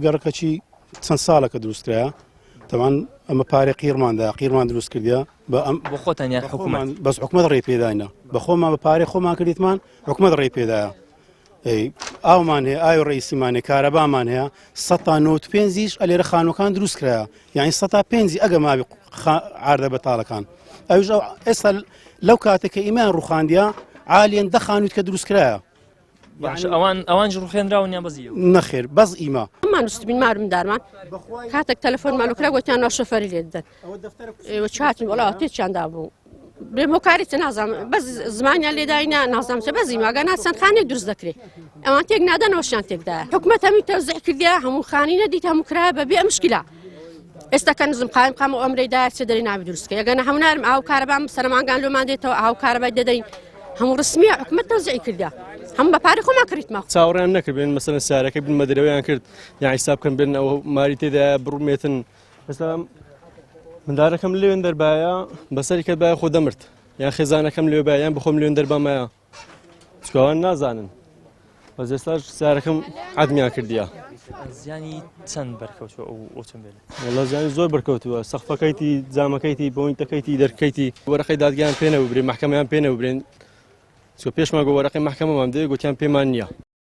گەڕەکەچی چەند ساڵەکە دروستکرایە تەمان ئەمە پارێ قیرمان دروست کردیا بۆ خۆتان یان حکوومەت بەس حکوومەت ڕێ پێداینە بە خۆمان بە پارێ خۆمان کردیتمان حکوومەت ڕێ پێدایە ئاومان هەیە ئاو ڕئیسیمان هەیە کارەبامان هەیە 195 ئەلێرە خانووەکان دروست کرایە یعنی 105 ئەگە ماوی عاردە بەتاڵەکان ئەوش ئێستا لەو کاتێککە ئیمان ڕوخاندیا عالیان دەخانویت کە دروست کرایە ئەوان ڕوخێنراون یان بەزیەوە نەخێر بەز ئیما ئەمان وستبین مارم دارمان کاتێک تەلەفۆنمانوکرا گوتیان ناو شۆفەری لێ دەدەن چاتین وڵاوە تێکیاندا بوو بێمۆکاریتە نازانم بەس زمانیان لێداینە نازانم چە بەزی ماگە ناسەند خانێک دروست دەکرێت ئەوان تێک نادەنەوەشیان تێکدایە حکومەت هەمی تەوزیع کردیا هەموو خانی نەدیت هەموو کرایە بەبێ ئەم مشکلە ئێستا کە نزم قایم قام و ئەمرەیدا چ دەری ناوی دروستکە یەگەنە هەمونارم ئاو کارەبام سەرمانگان لۆمان دێتەوە ئاو کارەبای دەدەین هەموو ڕسمیە حکومەت تەوزیع کردیا هەموو بە پارەی خۆمان کڕیتمە چاوەڕیان نەکردبێن مەسەلەن سارەکەی بن مەدرەوەیان کرد یان حیساب بکەن بێن ئەوە ماری تێدا بڕومێتن ئێستا مندارەکەم لێوێن دەربایە بەسەری کە بایە خۆ دەمرد یان خێزانەکەم لێ بایان بخۆم لێوێن دەربامایە چکەوان نازانن بەس ئێستا سارەکەم عەدمیان کردیە زیانی چەند بەرکەوتووە ئەو ئۆتۆمبیلە وەڵا زیانی زۆر بەرکەوتووە سەقفەکەیتی جامەکەیتی بۆینتەکەیتی دەرکەیتی وەرەقەی دادگایان پێ نەبووبرێن محکەمەیان پێ نەبووبرێن پێشمان گۆ وەرەقەی محکەمەمان دێ گوتیان پێمان نییە